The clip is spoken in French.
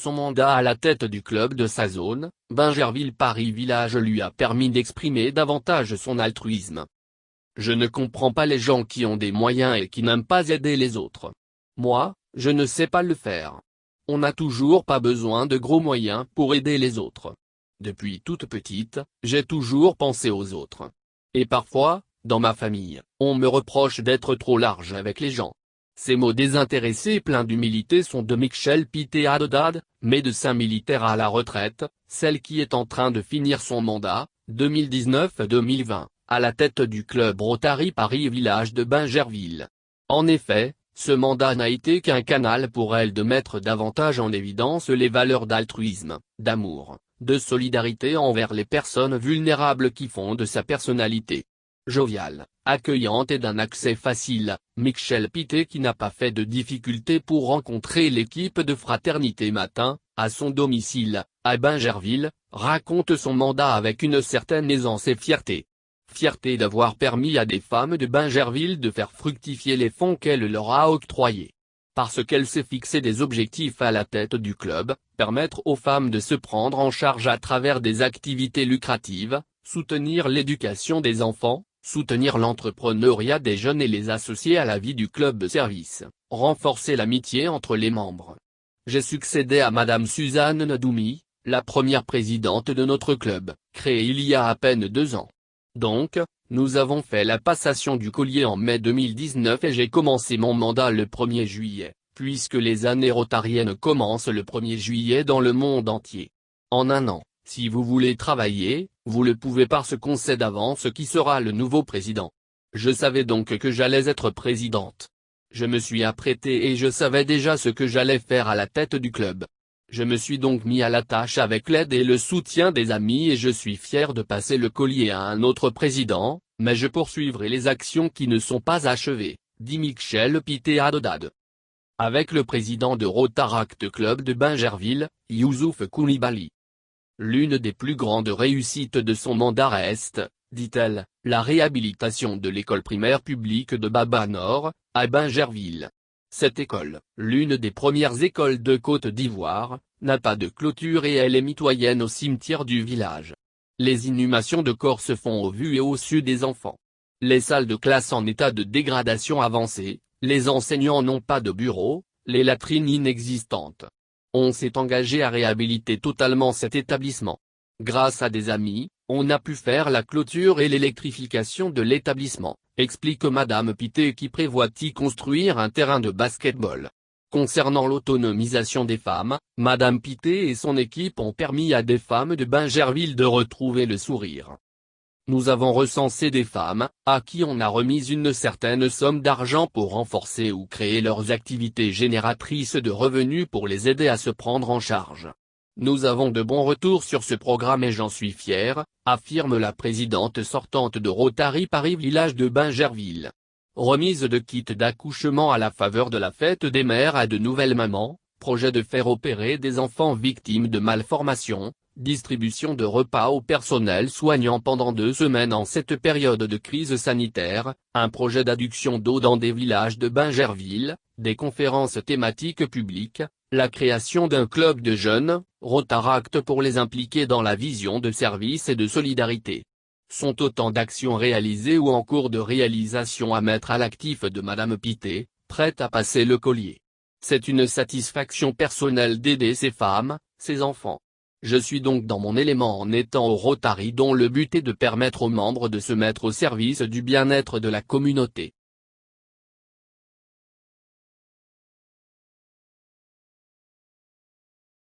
son mandat à la tête du club de sa zone, Bingerville Paris Village lui a permis d'exprimer davantage son altruisme. Je ne comprends pas les gens qui ont des moyens et qui n'aiment pas aider les autres. Moi, je ne sais pas le faire. On n'a toujours pas besoin de gros moyens pour aider les autres. Depuis toute petite, j'ai toujours pensé aux autres. Et parfois, dans ma famille, on me reproche d'être trop large avec les gens. Ces mots désintéressés pleins d'humilité sont de Michel Pitté-Adodad, médecin militaire à la retraite, celle qui est en train de finir son mandat, 2019-2020, à la tête du club Rotary Paris Village de Bingerville. En effet, ce mandat n'a été qu'un canal pour elle de mettre davantage en évidence les valeurs d'altruisme, d'amour, de solidarité envers les personnes vulnérables qui font de sa personnalité joviale, accueillante et d'un accès facile. Michel Pitté, qui n'a pas fait de difficultés pour rencontrer l'équipe de Fraternité Matin, à son domicile, à Bingerville, raconte son mandat avec une certaine aisance et fierté. Fierté d'avoir permis à des femmes de Bingerville de faire fructifier les fonds qu'elle leur a octroyés. Parce qu'elle s'est fixé des objectifs à la tête du club, permettre aux femmes de se prendre en charge à travers des activités lucratives, soutenir l'éducation des enfants, soutenir l'entrepreneuriat des jeunes et les associer à la vie du club de service, renforcer l'amitié entre les membres. J'ai succédé à Madame Suzanne Nadoumi, la première présidente de notre club, créé il y a à peine 2 ans. Donc, nous avons fait la passation du collier en mai 2019 et j'ai commencé mon mandat le 1er juillet, puisque les années rotariennes commencent le 1er juillet dans le monde entier. En un an, si vous voulez travailler, vous le pouvez parce qu'on sait d'avance qui sera le nouveau président. Je savais donc que j'allais être présidente. Je me suis apprêtée et je savais déjà ce que j'allais faire à la tête du club. Je me suis donc mis à la tâche avec l'aide et le soutien des amis et je suis fier de passer le collier à un autre président, mais je poursuivrai les actions qui ne sont pas achevées, dit Michel Pitté-Adodad. Avec le président de Rotaract Club de Bingerville, Youssouf Koulibaly. L'une des plus grandes réussites de son mandat reste, dit-elle, la réhabilitation de l'école primaire publique de Baba Nord, à Bingerville. Cette école, l'une des premières écoles de Côte d'Ivoire, n'a pas de clôture et elle est mitoyenne au cimetière du village. Les inhumations de corps se font au vu et au su des enfants. Les salles de classe en état de dégradation avancée, les enseignants n'ont pas de bureau, les latrines inexistantes. On s'est engagé à réhabiliter totalement cet établissement. Grâce à des amis, on a pu faire la clôture et l'électrification de l'établissement, explique Madame Pitté qui prévoit y construire un terrain de basket-ball. Concernant l'autonomisation des femmes, Madame Pitté et son équipe ont permis à des femmes de Bingerville de retrouver le sourire. Nous avons recensé des femmes, à qui on a remis une certaine somme d'argent pour renforcer ou créer leurs activités génératrices de revenus pour les aider à se prendre en charge. Nous avons de bons retours sur ce programme et j'en suis fier, affirme la présidente sortante de Rotary Paris Village de Bingerville. Remise de kits d'accouchement à la faveur de la fête des mères à de nouvelles mamans, projet de faire opérer des enfants victimes de malformations, distribution de repas au personnel soignant pendant 2 semaines en cette période de crise sanitaire, un projet d'adduction d'eau dans des villages de Bingerville, des conférences thématiques publiques, la création d'un club de jeunes, Rotaract pour les impliquer dans la vision de service et de solidarité. Sont autant d'actions réalisées ou en cours de réalisation à mettre à l'actif de Madame Pitté, prête à passer le collier. C'est une satisfaction personnelle d'aider ces femmes, ces enfants. Je suis donc dans mon élément en étant au Rotary dont le but est de permettre aux membres de se mettre au service du bien-être de la communauté.